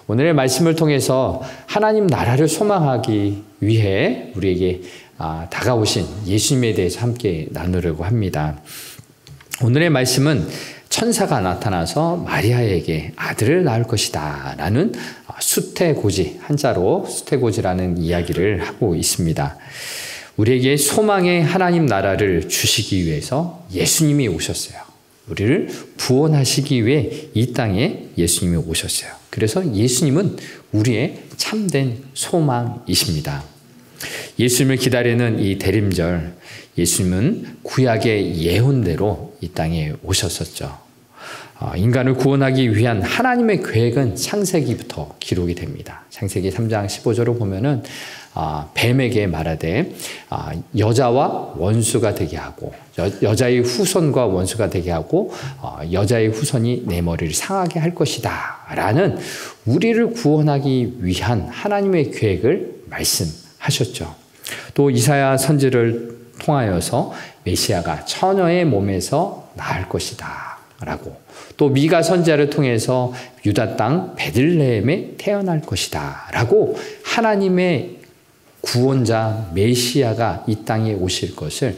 오늘의 말씀을 통해서 하나님 나라를 소망하기 위해 우리에게 다가오신 예수님에 대해서 함께 나누려고 합니다. 오늘의 말씀은 천사가 나타나서 마리아에게 아들을 낳을 것이다 라는 수태고지, 한자로 수태고지라는 이야기를 하고 있습니다. 우리에게 소망의 하나님 나라를 주시기 위해서 예수님이 오셨어요. 우리를 구원하시기 위해 이 땅에 예수님이 오셨어요. 그래서 예수님은 우리의 참된 소망이십니다. 예수님을 기다리는 이 대림절, 예수님은 구약의 예언대로 이 땅에 오셨었죠. 인간을 구원하기 위한 하나님의 계획은 창세기부터 기록이 됩니다. 창세기 3장 15절을 보면은 뱀에게 말하되 여자와 원수가 되게 하고 여자의 후손과 원수가 되게 하고 여자의 후손이 내 머리를 상하게 할 것이다 라는 우리를 구원하기 위한 하나님의 계획을 말씀하셨죠. 또 이사야 선지를 통하여서 메시아가 처녀의 몸에서 나을 것이다 라고, 또 미가 선지자를 통해서 유다 땅 베들레헴에 태어날 것이다 라고 하나님의 구원자 메시아가 이 땅에 오실 것을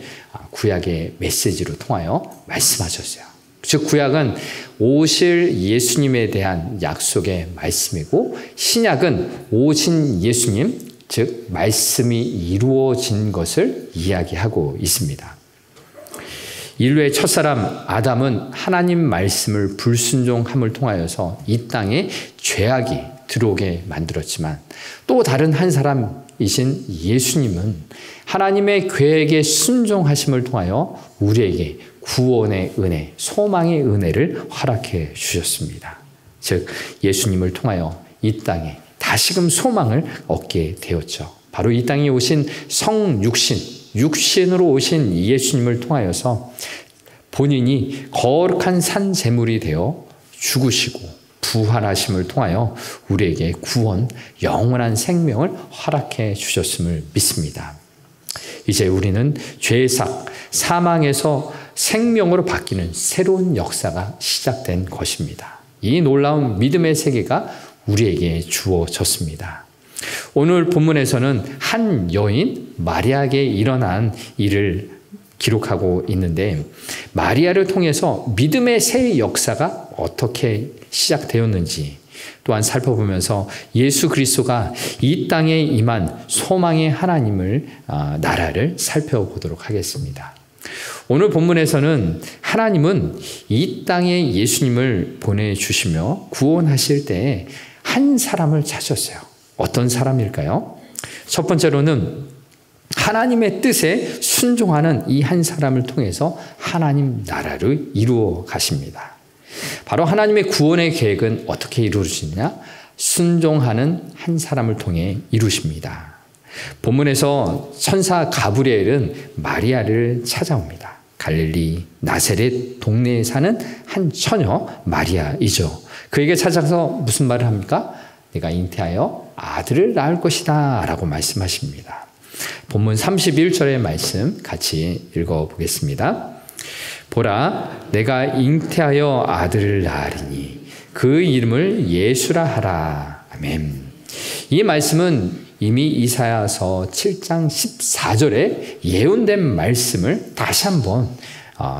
구약의 메시지로 통하여 말씀하셨어요. 즉 구약은 오실 예수님에 대한 약속의 말씀이고, 신약은 오신 예수님, 즉 말씀이 이루어진 것을 이야기하고 있습니다. 인류의 첫사람 아담은 하나님 말씀을 불순종함을 통하여서 이 땅에 죄악이 들어오게 만들었지만, 또 다른 한 사람이신 예수님은 하나님의 계획에 순종하심을 통하여 우리에게 구원의 은혜, 소망의 은혜를 허락해 주셨습니다. 즉 예수님을 통하여 이 땅에 다시금 소망을 얻게 되었죠. 바로 이 땅에 오신 성육신, 육신으로 오신 예수님을 통하여서 본인이 거룩한 산 제물이 되어 죽으시고 부활하심을 통하여 우리에게 구원, 영원한 생명을 허락해 주셨음을 믿습니다. 이제 우리는 죄삭, 사망에서 생명으로 바뀌는 새로운 역사가 시작된 것입니다. 이 놀라운 믿음의 세계가 우리에게 주어졌습니다. 오늘 본문에서는 한 여인 마리아에게 일어난 일을 기록하고 있는데, 마리아를 통해서 믿음의 새 역사가 어떻게 시작되었는지 또한 살펴보면서 예수 그리스도가 이 땅에 임한 소망의 하나님을 나라를 살펴보도록 하겠습니다. 오늘 본문에서는 하나님은 이 땅에 예수님을 보내주시며 구원하실 때 한 사람을 찾으셨어요. 어떤 사람일까요? 첫 번째로는 하나님의 뜻에 순종하는 이 한 사람을 통해서 하나님 나라를 이루어 가십니다. 바로 하나님의 구원의 계획은 어떻게 이루어지냐? 순종하는 한 사람을 통해 이루십니다. 본문에서 천사 가브리엘은 마리아를 찾아옵니다. 갈릴리 나세렛 동네에 사는 한 처녀 마리아이죠. 그에게 찾아서 무슨 말을 합니까? 내가 잉태하여 아들을 낳을 것이다 라고 말씀하십니다. 본문 31절의 말씀 같이 읽어보겠습니다. 보라, 내가 잉태하여 아들을 낳으리니 그 이름을 예수라 하라. 아멘. 이 말씀은 이미 이사야서 7장 14절에 예언된 말씀을 다시 한번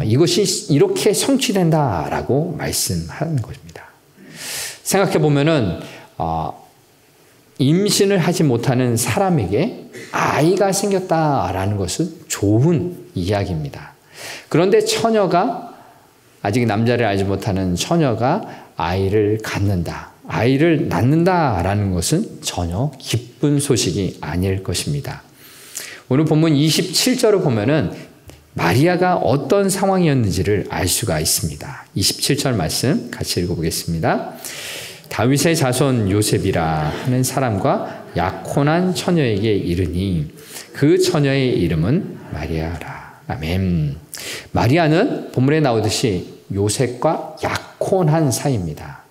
이것이 이렇게 성취된다라고 말씀하는 것입니다. 생각해 보면은 임신을 하지 못하는 사람에게 아이가 생겼다라는 것은 좋은 이야기입니다. 그런데 처녀가, 아직 남자를 알지 못하는 처녀가 아이를 갖는다, 아이를 낳는다라는 것은 전혀 기쁜 소식이 아닐 것입니다. 오늘 본문 27절을 보면은 마리아가 어떤 상황이었는지를 알 수가 있습니다. 27절 말씀 같이 읽어보겠습니다. 다윗의 자손 요셉이라 하는 사람과 약혼한 처녀에게 이르니 그 처녀의 이름은 마리아라. 아멘. 마리아는 본문에 나오듯이 요셉과 약혼한 사이입니다.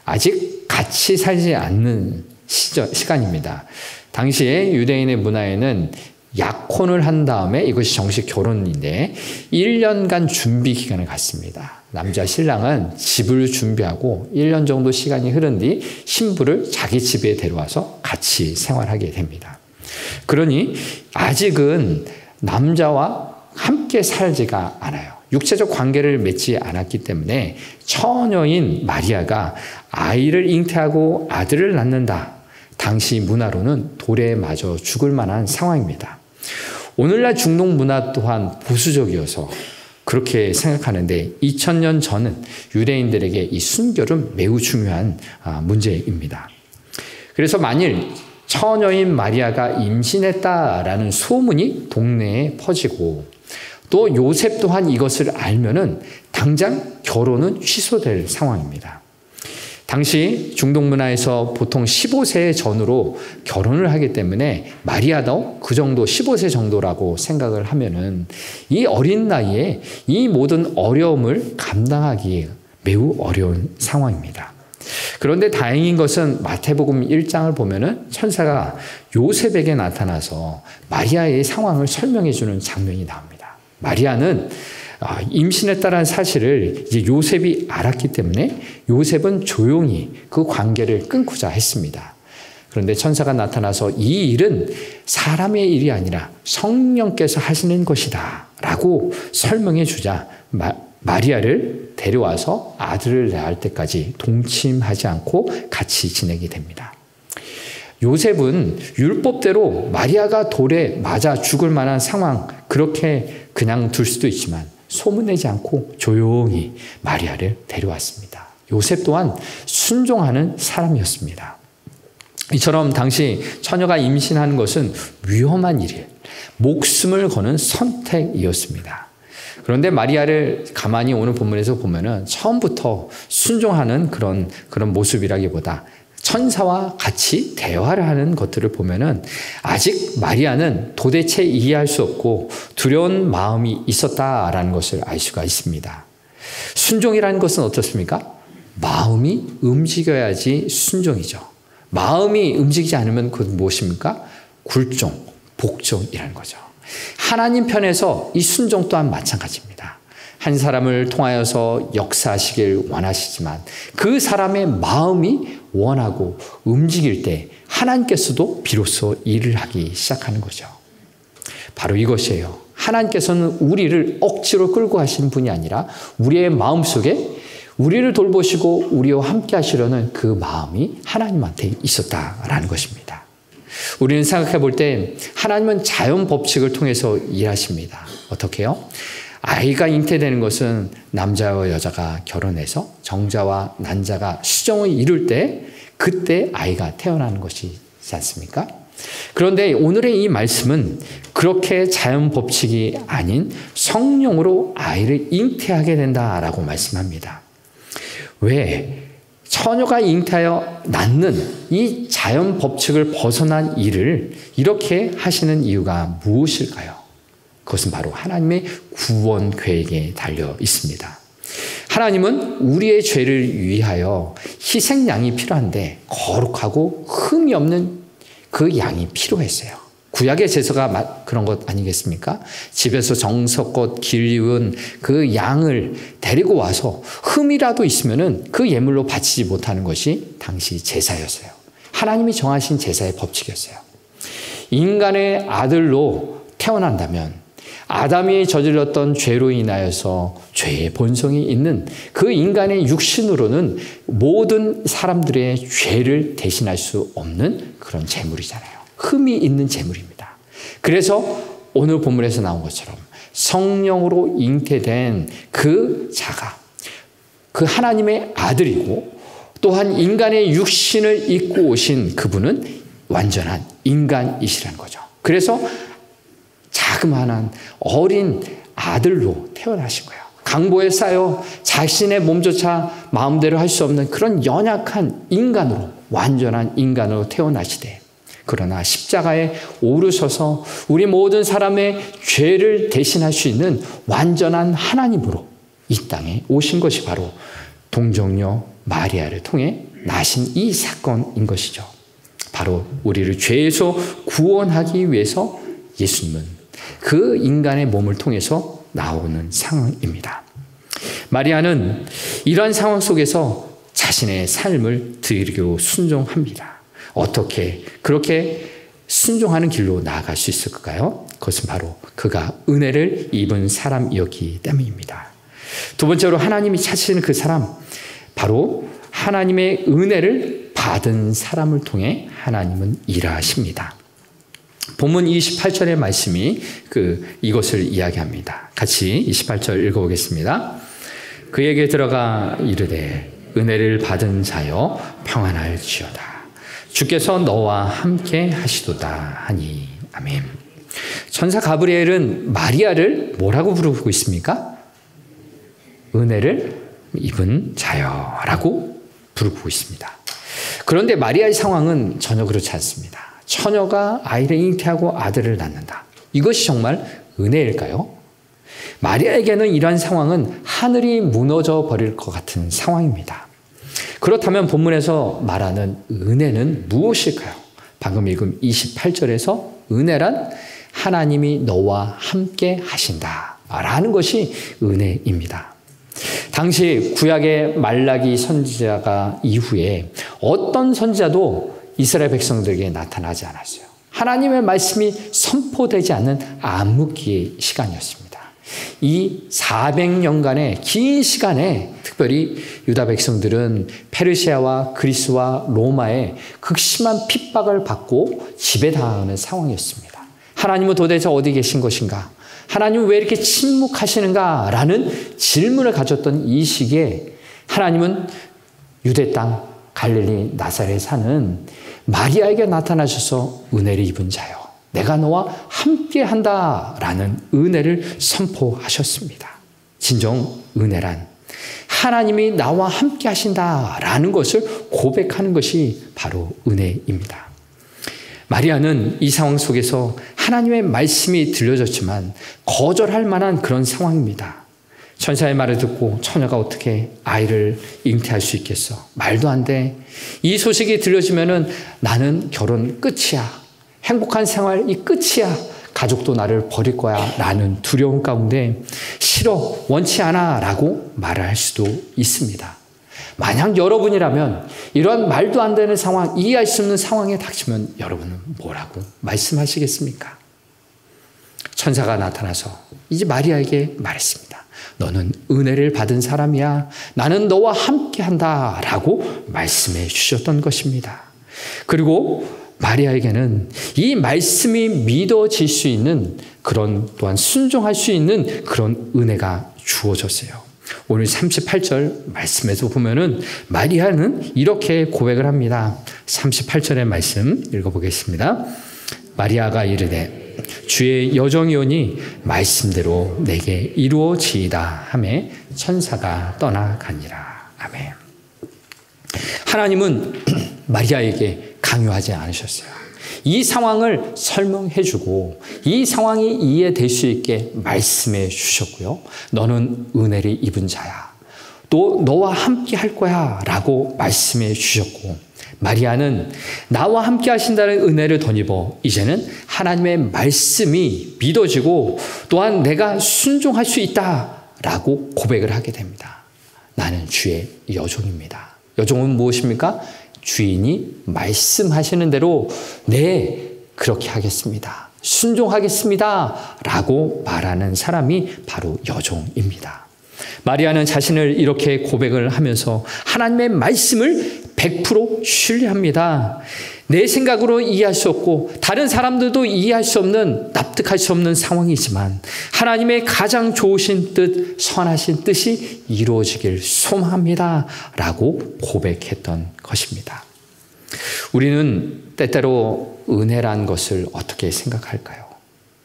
아직 같이 살지 않는 시간입니다. 당시에 유대인의 문화에는 약혼을 한 다음에 이것이 정식 결혼인데 1년간 준비 기간을 갖습니다. 남자 신랑은 집을 준비하고 1년 정도 시간이 흐른 뒤 신부를 자기 집에 데려와서 같이 생활하게 됩니다. 그러니 아직은 남자와 함께 살지가 않아요. 육체적 관계를 맺지 않았기 때문에 처녀인 마리아가 아이를 잉태하고 아들을 낳는다. 당시 문화로는 돌에 맞아 죽을 만한 상황입니다. 오늘날 중동 문화 또한 보수적이어서 그렇게 생각하는데 2000년 전은 유대인들에게 이 순결은 매우 중요한 문제입니다. 그래서 만일 처녀인 마리아가 임신했다라는 소문이 동네에 퍼지고 또 요셉 또한 이것을 알면은 당장 결혼은 취소될 상황입니다. 당시 중동 문화에서 보통 15세 전후로 결혼을 하기 때문에 마리아도 그 정도 15세 정도라고 생각을 하면은 이 어린 나이에 이 모든 어려움을 감당하기 매우 어려운 상황입니다. 그런데 다행인 것은 마태복음 1장을 보면은 천사가 요셉에게 나타나서 마리아의 상황을 설명해 주는 장면이 나옵니다. 마리아는 임신했다는 사실을 이제 요셉이 알았기 때문에 요셉은 조용히 그 관계를 끊고자 했습니다. 그런데 천사가 나타나서 이 일은 사람의 일이 아니라 성령께서 하시는 것이다 라고 설명해 주자 마리아를 데려와서 아들을 낳을 때까지 동침하지 않고 같이 지내게 됩니다. 요셉은 율법대로 마리아가 돌에 맞아 죽을 만한 상황 그렇게 그냥 둘 수도 있지만 소문내지 않고 조용히 마리아를 데려왔습니다. 요셉 또한 순종하는 사람이었습니다. 이처럼 당시 처녀가 임신하는 것은 위험한 일이에요. 목숨을 거는 선택이었습니다. 그런데 마리아를 가만히 오늘 본문에서 보면은 처음부터 순종하는 그런 모습이라기보다 천사와 같이 대화를 하는 것들을 보면은 아직 마리아는 도대체 이해할 수 없고 두려운 마음이 있었다라는 것을 알 수가 있습니다. 순종이라는 것은 어떻습니까? 마음이 움직여야지 순종이죠. 마음이 움직이지 않으면 그것은 무엇입니까? 굴종, 복종이라는 거죠. 하나님 편에서 이 순종 또한 마찬가지입니다. 한 사람을 통하여서 역사하시길 원하시지만 그 사람의 마음이 원하고 움직일 때 하나님께서도 비로소 일을 하기 시작하는 거죠. 바로 이것이에요. 하나님께서는 우리를 억지로 끌고 가시는 분이 아니라 우리의 마음속에 우리를 돌보시고 우리와 함께 하시려는 그 마음이 하나님한테 있었다라는 것입니다. 우리는 생각해 볼 때 하나님은 자연 법칙을 통해서 일하십니다. 어떻게요? 아이가 잉태되는 것은 남자와 여자가 결혼해서 정자와 난자가 수정을 이룰 때 그때 아이가 태어나는 것이지 않습니까? 그런데 오늘의 이 말씀은 그렇게 자연 법칙이 아닌 성령으로 아이를 잉태하게 된다라고 말씀합니다. 왜? 처녀가 잉태하여 낳는 이 자연 법칙을 벗어난 일을 이렇게 하시는 이유가 무엇일까요? 그것은 바로 하나님의 구원 계획에 달려 있습니다. 하나님은 우리의 죄를 위하여 희생양이 필요한데 거룩하고 흠이 없는 그 양이 필요했어요. 구약의 제사가 그런 것 아니겠습니까? 집에서 정성껏 길리운 그 양을 데리고 와서 흠이라도 있으면은 그 예물로 바치지 못하는 것이 당시 제사였어요. 하나님이 정하신 제사의 법칙이었어요. 인간의 아들로 태어난다면 아담이 저질렀던 죄로 인하여서 죄의 본성이 있는 그 인간의 육신으로는 모든 사람들의 죄를 대신할 수 없는 그런 제물이잖아요. 흠이 있는 제물입니다. 그래서 오늘 본문에서 나온 것처럼 성령으로 잉태된 그 자가 그 하나님의 아들이고 또한 인간의 육신을 입고 오신 그분은 완전한 인간이시라는 거죠. 그래서 자그마한 어린 아들로 태어나신 거예요. 강보에 쌓여 자신의 몸조차 마음대로 할 수 없는 그런 연약한 인간으로 완전한 인간으로 태어나시되 그러나 십자가에 오르셔서 우리 모든 사람의 죄를 대신할 수 있는 완전한 하나님으로 이 땅에 오신 것이 바로 동정녀 마리아를 통해 나신 이 사건인 것이죠. 바로 우리를 죄에서 구원하기 위해서 예수님은 그 인간의 몸을 통해서 나오는 상황입니다. 마리아는 이러한 상황 속에서 자신의 삶을 드리고 순종합니다. 어떻게 그렇게 순종하는 길로 나아갈 수 있을까요? 그것은 바로 그가 은혜를 입은 사람이었기 때문입니다. 두 번째로 하나님이 찾으시는 그 사람, 바로 하나님의 은혜를 받은 사람을 통해 하나님은 일하십니다. 본문 28절의 말씀이 이것을 이야기합니다. 같이 28절 읽어보겠습니다. 그에게 들어가 이르되 은혜를 받은 자여 평안할지어다. 주께서 너와 함께 하시도다 하니. 아멘. 천사 가브리엘은 마리아를 뭐라고 부르고 있습니까? 은혜를 입은 자여라고 부르고 있습니다. 그런데 마리아의 상황은 전혀 그렇지 않습니다. 처녀가 아이를 잉태하고 아들을 낳는다. 이것이 정말 은혜일까요? 마리아에게는 이러한 상황은 하늘이 무너져 버릴 것 같은 상황입니다. 그렇다면 본문에서 말하는 은혜는 무엇일까요? 방금 읽은 28절에서 은혜란 하나님이 너와 함께 하신다 라는 것이 은혜입니다. 당시 구약의 말라기 선지자가 이후에 어떤 선지자도 이스라엘 백성들에게 나타나지 않았어요. 하나님의 말씀이 선포되지 않는 암흑기의 시간이었습니다. 이 400년간의 긴 시간에 특별히 유다 백성들은 페르시아와 그리스와 로마의 극심한 핍박을 받고 지배당하는 상황이었습니다. 하나님은 도대체 어디 계신 것인가? 하나님은 왜 이렇게 침묵하시는가? 라는 질문을 가졌던 이 시기에 하나님은 유대 땅 갈릴리 나사렛에 사는 마리아에게 나타나셔서 은혜를 입은 자요, 내가 너와 함께한다 라는 은혜를 선포하셨습니다. 진정 은혜란 하나님이 나와 함께 하신다 라는 것을 고백하는 것이 바로 은혜입니다. 마리아는 이 상황 속에서 하나님의 말씀이 들려졌지만 거절할 만한 그런 상황입니다. 천사의 말을 듣고 처녀가 어떻게 아이를 잉태할 수 있겠어? 말도 안 돼. 이 소식이 들려지면은 나는 결혼 끝이야. 행복한 생활이 끝이야. 가족도 나를 버릴 거야. 라는 두려움 가운데 싫어, 원치 않아 라고 말을 할 수도 있습니다. 만약 여러분이라면 이러한 말도 안 되는 상황, 이해할 수 없는 상황에 닥치면 여러분은 뭐라고 말씀하시겠습니까? 천사가 나타나서 이제 마리아에게 말했습니다. 너는 은혜를 받은 사람이야. 나는 너와 함께한다 라고 말씀해 주셨던 것입니다. 그리고 마리아에게는 이 말씀이 믿어질 수 있는 그런, 또한 순종할 수 있는 그런 은혜가 주어졌어요. 오늘 38절 말씀에서 보면은 마리아는 이렇게 고백을 합니다. 38절의 말씀 읽어보겠습니다. 마리아가 이르되 주의 여정이오니 말씀대로 내게 이루어지이다 하매 천사가 떠나가니라. 아멘. 하나님은 마리아에게 강요하지 않으셨어요. 이 상황을 설명해 주고 이 상황이 이해될 수 있게 말씀해 주셨고요. 너는 은혜를 입은 자야. 또 너와 함께 할 거야 라고 말씀해 주셨고, 마리아는 나와 함께 하신다는 은혜를 덧입어 이제는 하나님의 말씀이 믿어지고 또한 내가 순종할 수 있다라고 고백을 하게 됩니다. 나는 주의 여종입니다. 여종은 무엇입니까? 주인이 말씀하시는 대로 네, 그렇게 하겠습니다. 순종하겠습니다. 라고 말하는 사람이 바로 여종입니다. 마리아는 자신을 이렇게 고백을 하면서 하나님의 말씀을 100% 신뢰합니다. 내 생각으로 이해할 수 없고 다른 사람들도 이해할 수 없는, 납득할 수 없는 상황이지만 하나님의 가장 좋으신 뜻, 선하신 뜻이 이루어지길 소망합니다 라고 고백했던 것입니다. 우리는 때때로 은혜란 것을 어떻게 생각할까요?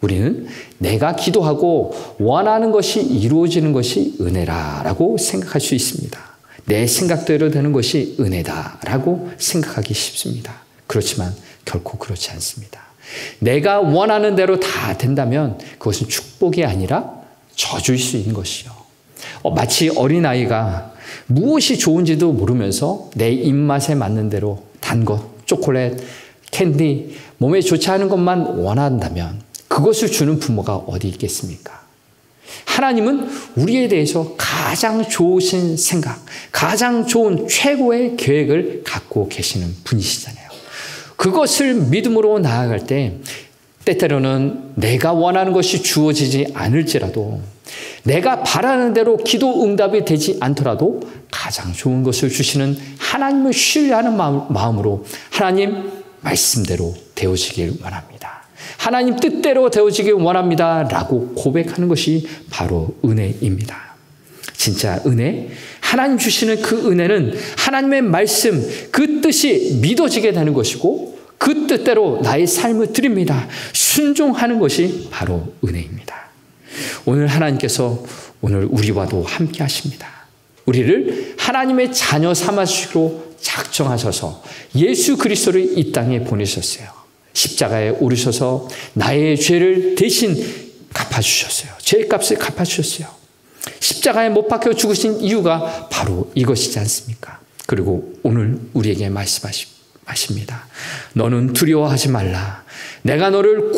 우리는 내가 기도하고 원하는 것이 이루어지는 것이 은혜라고 생각할 수 있습니다. 내 생각대로 되는 것이 은혜다라고 생각하기 쉽습니다. 그렇지만 결코 그렇지 않습니다. 내가 원하는 대로 다 된다면 그것은 축복이 아니라 저주일 수 있는 것이요. 마치 어린아이가 무엇이 좋은지도 모르면서 내 입맛에 맞는 대로 단 것, 초콜릿, 캔디, 몸에 좋지 않은 것만 원한다면 그것을 주는 부모가 어디 있겠습니까? 하나님은 우리에 대해서 가장 좋으신 생각, 가장 좋은 최고의 계획을 갖고 계시는 분이시잖아요. 그것을 믿음으로 나아갈 때 때때로는 내가 원하는 것이 주어지지 않을지라도, 내가 바라는 대로 기도 응답이 되지 않더라도 가장 좋은 것을 주시는 하나님을 신뢰하는 마음으로 하나님 말씀대로 되어지길 원합니다. 하나님 뜻대로 되어지길 원합니다. 라고 고백하는 것이 바로 은혜입니다. 진짜 은혜, 하나님 주시는 그 은혜는 하나님의 말씀, 그 뜻이 믿어지게 되는 것이고 그 뜻대로 나의 삶을 드립니다. 순종하는 것이 바로 은혜입니다. 오늘 하나님께서 오늘 우리와도 함께 하십니다. 우리를 하나님의 자녀 삼으시기로 작정하셔서 예수 그리스도를 이 땅에 보내셨어요. 십자가에 오르셔서 나의 죄를 대신 갚아주셨어요. 죄값을 갚아주셨어요. 십자가에 못 박혀 죽으신 이유가 바로 이것이지 않습니까? 그리고 오늘 우리에게 말씀하십니다. 너는 두려워하지 말라. 내가 너를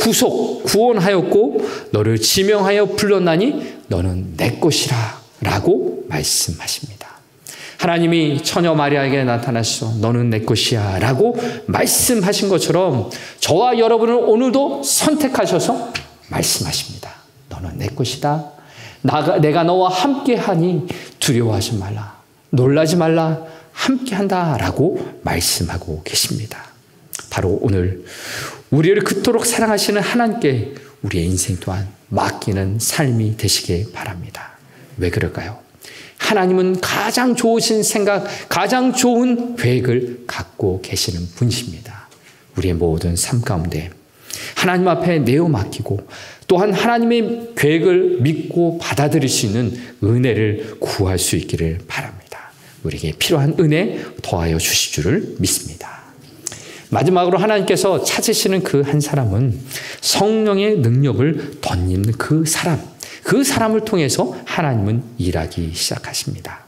구원하였고 너를 지명하여 불렀나니 너는 내 것이라 라고 말씀하십니다. 하나님이 처녀 마리아에게 나타나셔서 너는 내 것이야 라고 말씀하신 것처럼 저와 여러분을 오늘도 선택하셔서 말씀하십니다. 너는 내 것이다. 내가 너와 함께하니 두려워하지 말라. 놀라지 말라. 함께한다 라고 말씀하고 계십니다. 바로 오늘 우리를 그토록 사랑하시는 하나님께 우리의 인생 또한 맡기는 삶이 되시길 바랍니다. 왜 그럴까요? 하나님은 가장 좋으신 생각, 가장 좋은 계획을 갖고 계시는 분이십니다. 우리의 모든 삶 가운데 하나님 앞에 내어 맡기고 또한 하나님의 계획을 믿고 받아들일 수 있는 은혜를 구할 수 있기를 바랍니다. 우리에게 필요한 은혜 더하여 주실 줄을 믿습니다. 마지막으로 하나님께서 찾으시는 그 한 사람은 성령의 능력을 덧입는 그 사람을 통해서 하나님은 일하기 시작하십니다.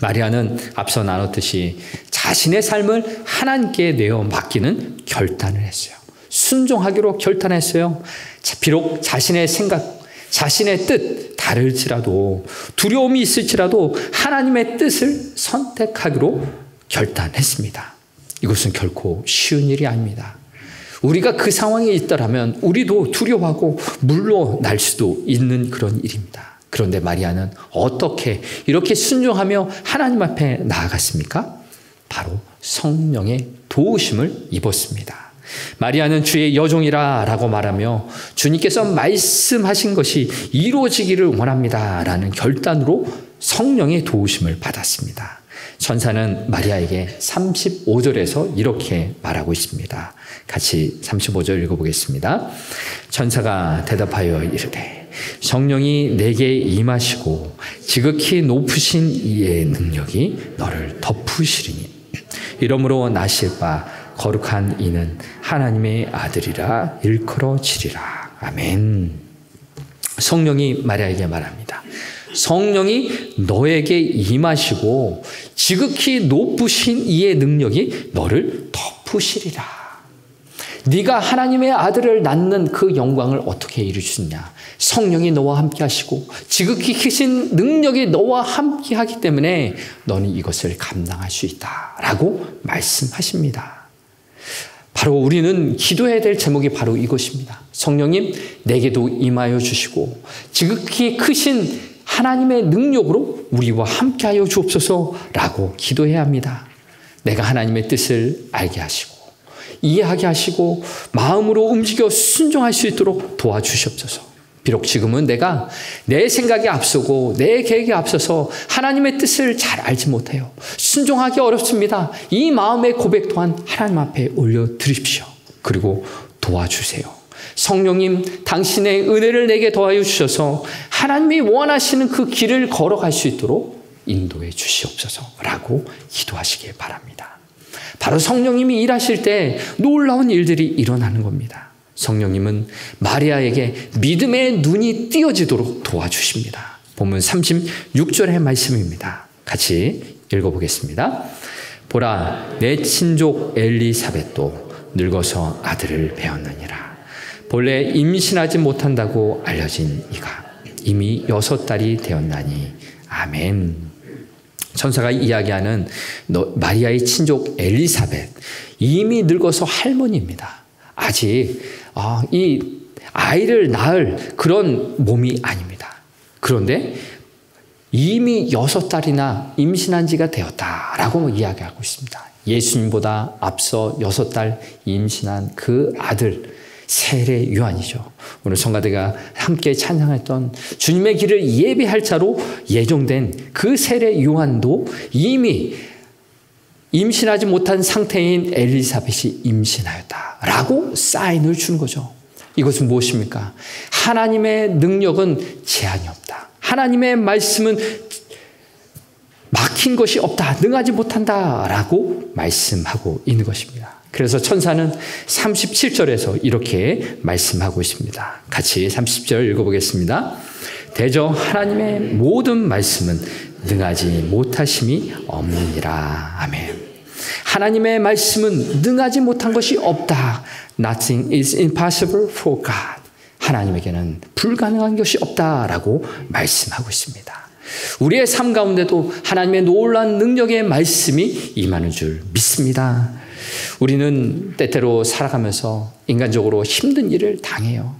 마리아는 앞서 나눴듯이 자신의 삶을 하나님께 내어 맡기는 결단을 했어요. 순종하기로 결단했어요. 비록 자신의 생각, 자신의 뜻 다를지라도 두려움이 있을지라도 하나님의 뜻을 선택하기로 결단했습니다. 이것은 결코 쉬운 일이 아닙니다. 우리가 그 상황에 있더라면 우리도 두려워하고 물러날 수도 있는 그런 일입니다. 그런데 마리아는 어떻게 이렇게 순종하며 하나님 앞에 나아갔습니까? 바로 성령의 도우심을 입었습니다. 마리아는 주의 여종이라 라고 말하며 주님께서 말씀하신 것이 이루어지기를 원합니다 라는 결단으로 성령의 도우심을 받았습니다. 천사는 마리아에게 35절에서 이렇게 말하고 있습니다. 같이 35절 읽어보겠습니다. 천사가 대답하여 이르되 성령이 내게 임하시고 지극히 높으신 이의 능력이 너를 덮으시리니 이러므로 나실 바 거룩한 이는 하나님의 아들이라 일컬어지리라. 아멘. 성령이 마리아에게 말합니다. 성령이 너에게 임하시고 지극히 높으신 이의 능력이 너를 덮으시리라. 네가 하나님의 아들을 낳는 그 영광을 어떻게 이룰 수 있냐? 성령이 너와 함께 하시고 지극히 크신 능력이 너와 함께 하기 때문에 너는 이것을 감당할 수 있다라고 말씀하십니다. 바로 우리는 기도해야 될 제목이 바로 이것입니다. 성령님 내게도 임하여 주시고 지극히 크신 하나님의 능력으로 우리와 함께하여 주옵소서라고 기도해야 합니다. 내가 하나님의 뜻을 알게 하시고 이해하게 하시고 마음으로 움직여 순종할 수 있도록 도와주시옵소서. 비록 지금은 내가 내 생각이 앞서고 내 계획이 앞서서 하나님의 뜻을 잘 알지 못해요. 순종하기 어렵습니다. 이 마음의 고백 또한 하나님 앞에 올려드립시오. 그리고 도와주세요. 성령님 당신의 은혜를 내게 더하여 주셔서 하나님이 원하시는 그 길을 걸어갈 수 있도록 인도해 주시옵소서라고 기도하시길 바랍니다. 바로 성령님이 일하실 때 놀라운 일들이 일어나는 겁니다. 성령님은 마리아에게 믿음의 눈이 띄어지도록 도와주십니다. 본문 36절의 말씀입니다. 같이 읽어보겠습니다. 보라, 내 친족 엘리사벳도 늙어서 아들을 배었느니라. 본래 임신하지 못한다고 알려진 이가 이미 6달이 되었나니. 아멘. 천사가 이야기하는 마리아의 친족 엘리사벳, 이미 늙어서 할머니입니다. 아직 이 아이를 낳을 그런 몸이 아닙니다. 그런데 이미 6달이나 임신한 지가 되었다라고 이야기하고 있습니다. 예수님보다 앞서 6달 임신한 그 아들 세례 요한이죠. 오늘 성가대가 함께 찬양했던 주님의 길을 예비할 자로 예정된 그 세례 요한도 이미 임신하지 못한 상태인 엘리사벳이 임신하였다라고 사인을 주는 거죠. 이것은 무엇입니까? 하나님의 능력은 제한이 없다. 하나님의 말씀은 막힌 것이 없다. 능하지 못한다라고 말씀하고 있는 것입니다. 그래서 천사는 37절에서 이렇게 말씀하고 있습니다. 같이 30절 읽어보겠습니다. 대저 하나님의 모든 말씀은 능하지 못하심이 없느니라. 아멘. 하나님의 말씀은 능하지 못한 것이 없다. Nothing is impossible for God. 하나님에게는 불가능한 것이 없다라고 말씀하고 있습니다. 우리의 삶 가운데도 하나님의 놀라운 능력의 말씀이 임하는 줄 믿습니다. 우리는 때때로 살아가면서 인간적으로 힘든 일을 당해요.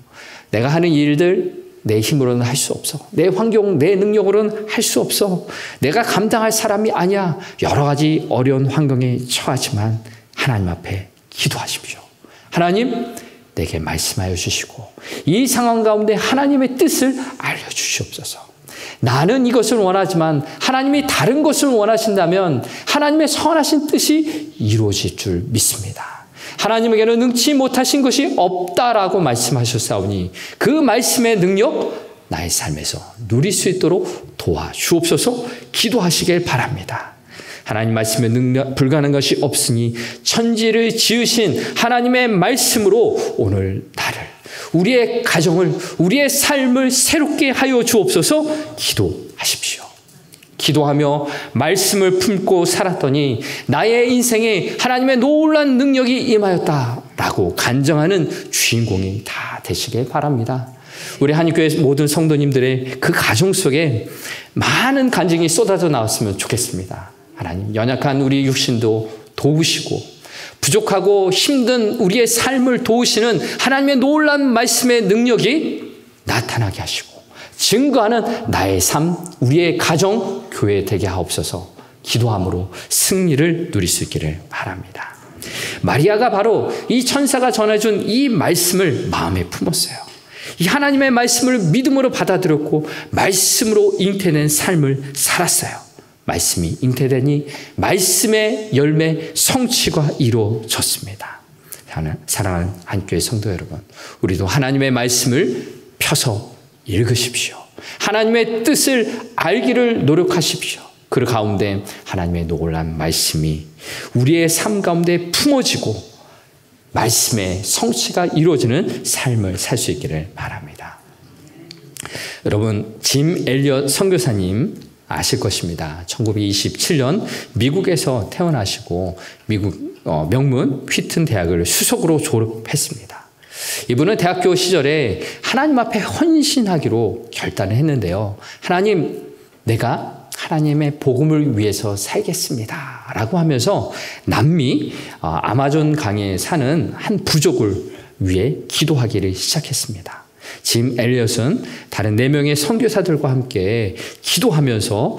내가 하는 일들 내 힘으로는 할 수 없어. 내 환경, 내 능력으로는 할 수 없어. 내가 감당할 사람이 아니야. 여러 가지 어려운 환경에 처하지만 하나님 앞에 기도하십시오. 하나님, 내게 말씀하여 주시고 이 상황 가운데 하나님의 뜻을 알려주시옵소서. 나는 이것을 원하지만 하나님이 다른 것을 원하신다면 하나님의 선하신 뜻이 이루어질 줄 믿습니다. 하나님에게는 능치 못하신 것이 없다라고 말씀하셨사오니 그 말씀의 능력 나의 삶에서 누릴 수 있도록 도와주옵소서. 기도하시길 바랍니다. 하나님 말씀에 능력 불가능한 것이 없으니 천지를 지으신 하나님의 말씀으로 오늘 나를, 우리의 가정을, 우리의 삶을 새롭게 하여 주옵소서. 기도하십시오. 기도하며 말씀을 품고 살았더니 나의 인생에 하나님의 놀라운 능력이 임하였다라고 간증하는 주인공이 다 되시길 바랍니다. 우리 한인교회 모든 성도님들의 그 가정 속에 많은 간증이 쏟아져 나왔으면 좋겠습니다. 하나님, 연약한 우리 육신도 도우시고 부족하고 힘든 우리의 삶을 도우시는 하나님의 놀라운 말씀의 능력이 나타나게 하시고 증거하는 나의 삶, 우리의 가정, 교회 되게 하옵소서. 기도함으로 승리를 누릴 수 있기를 바랍니다. 마리아가 바로 이 천사가 전해준 이 말씀을 마음에 품었어요. 이 하나님의 말씀을 믿음으로 받아들였고 말씀으로 잉태된 삶을 살았어요. 말씀이 잉태되니 말씀의 열매 성취가 이루어졌습니다. 사랑하는 한교회 성도 여러분, 우리도 하나님의 말씀을 펴서 읽으십시오. 하나님의 뜻을 알기를 노력하십시오. 그 가운데 하나님의 놀라운 말씀이 우리의 삶 가운데 품어지고 말씀의 성취가 이루어지는 삶을 살 수 있기를 바랍니다. 여러분, 짐 엘리엇 선교사님 아실 것입니다. 1927년 미국에서 태어나시고 미국 명문 휘튼 대학을 수석으로 졸업했습니다. 이분은 대학교 시절에 하나님 앞에 헌신하기로 결단을 했는데요. 하나님, 내가 하나님의 복음을 위해서 살겠습니다 라고 하면서 남미 아마존 강에 사는 한 부족을 위해 기도하기를 시작했습니다. 짐 엘리엇은 다른 4명의 선교사들과 함께 기도하면서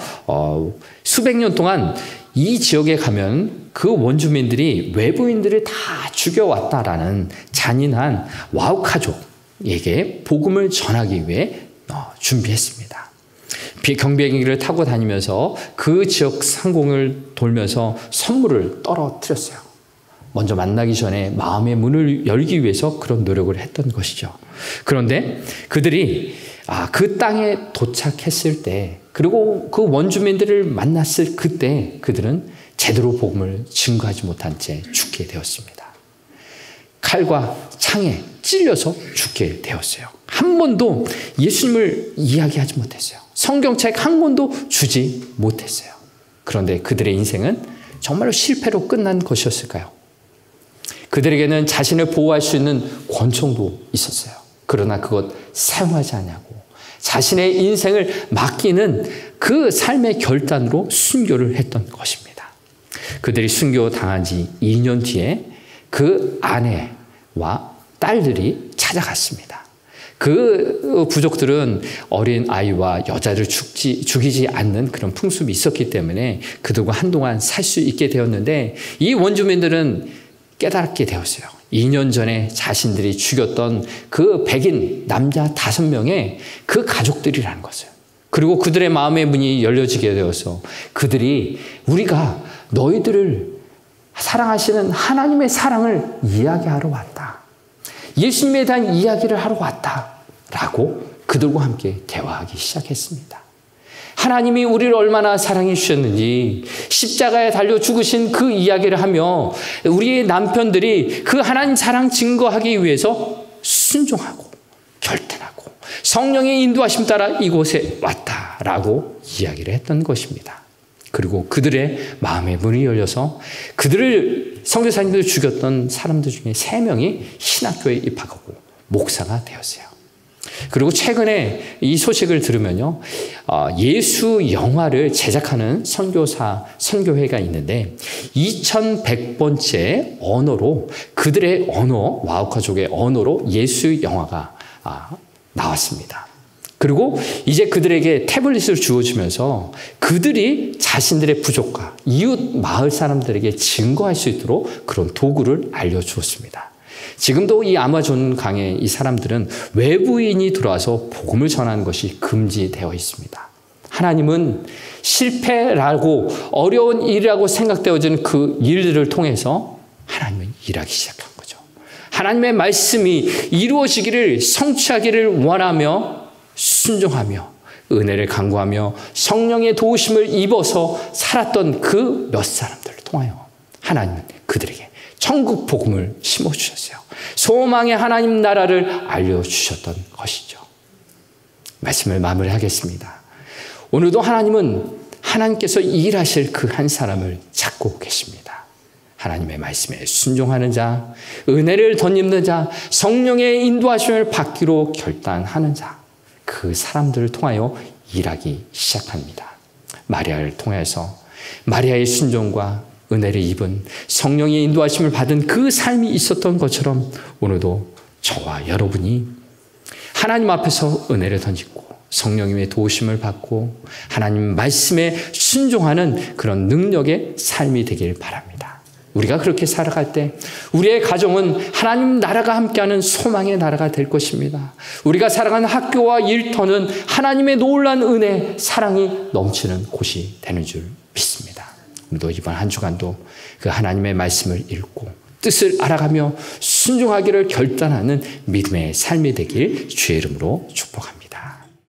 수백 년 동안 이 지역에 가면 그 원주민들이 외부인들을 다 죽여왔다라는 잔인한 와우카족에게 복음을 전하기 위해 준비했습니다. 경비행기를 타고 다니면서 그 지역 상공을 돌면서 선물을 떨어뜨렸어요. 먼저 만나기 전에 마음의 문을 열기 위해서 그런 노력을 했던 것이죠. 그런데 그들이 그 땅에 도착했을 때, 그리고 그 원주민들을 만났을 그때 그들은 제대로 복음을 증거하지 못한 채 죽게 되었습니다. 칼과 창에 찔려서 죽게 되었어요. 한 번도 예수님을 이야기하지 못했어요. 성경책 한 권도 주지 못했어요. 그런데 그들의 인생은 정말로 실패로 끝난 것이었을까요? 그들에게는 자신을 보호할 수 있는 권총도 있었어요. 그러나 그것 사용하지 않냐고 자신의 인생을 맡기는 그 삶의 결단으로 순교를 했던 것입니다. 그들이 순교 당한 지 2년 뒤에 그 아내와 딸들이 찾아갔습니다. 그 부족들은 어린 아이와 여자를 죽이지 않는 그런 풍습이 있었기 때문에 그들과 한동안 살 수 있게 되었는데 이 원주민들은 깨닫게 되었어요. 2년 전에 자신들이 죽였던 그 백인 남자 5명의 그 가족들이라는 것을. 그리고 그들의 마음의 문이 열려지게 되어서 그들이 우리가 너희들을 사랑하시는 하나님의 사랑을 이야기하러 왔다. 예수님에 대한 이야기를 하러 왔다라고 그들과 함께 대화하기 시작했습니다. 하나님이 우리를 얼마나 사랑해 주셨는지 십자가에 달려 죽으신 그 이야기를 하며 우리의 남편들이 그 하나님 사랑 증거하기 위해서 순종하고 결단하고 성령의 인도하심 따라 이곳에 왔다라고 이야기를 했던 것입니다. 그리고 그들의 마음의 문이 열려서 그들을 선교사님들을 죽였던 사람들 중에 3명이 신학교에 입학하고 목사가 되었어요. 그리고 최근에 이 소식을 들으면요, 예수 영화를 제작하는 선교회가 있는데 2100번째 언어로 그들의 언어, 와우카족의 언어로 예수 영화가 나왔습니다. 그리고 이제 그들에게 태블릿을 주어주면서 그들이 자신들의 부족과 이웃 마을 사람들에게 증거할 수 있도록 그런 도구를 알려주었습니다. 지금도 이 아마존 강에 이 사람들은 외부인이 들어와서 복음을 전하는 것이 금지되어 있습니다. 하나님은 실패라고 어려운 일이라고 생각되어지는 그 일들을 통해서 하나님은 일하기 시작한 거죠. 하나님의 말씀이 이루어지기를 성취하기를 원하며 순종하며 은혜를 간구하며 성령의 도우심을 입어서 살았던 그 몇 사람들을 통하여 하나님은 그들에게 천국 복음을 심어주셨어요. 소망의 하나님 나라를 알려주셨던 것이죠. 말씀을 마무리하겠습니다. 오늘도 하나님께서 일하실 그 한 사람을 찾고 계십니다. 하나님의 말씀에 순종하는 자, 은혜를 덧입는 자, 성령의 인도하심을 받기로 결단하는 자, 그 사람들을 통하여 일하기 시작합니다. 마리아를 통해서 마리아의 순종과 은혜를 입은 성령의 인도하심을 받은 그 삶이 있었던 것처럼 오늘도 저와 여러분이 하나님 앞에서 은혜를 던지고 성령님의 도우심을 받고 하나님 말씀에 순종하는 그런 능력의 삶이 되길 바랍니다. 우리가 그렇게 살아갈 때 우리의 가정은 하나님 나라가 함께하는 소망의 나라가 될 것입니다. 우리가 살아가는 학교와 일터는 하나님의 놀라운 은혜, 사랑이 넘치는 곳이 되는 줄 믿습니다. 우리도 이번 한 주간도 그 하나님의 말씀을 읽고 뜻을 알아가며 순종하기를 결단하는 믿음의 삶이 되길 주의 이름으로 축복합니다.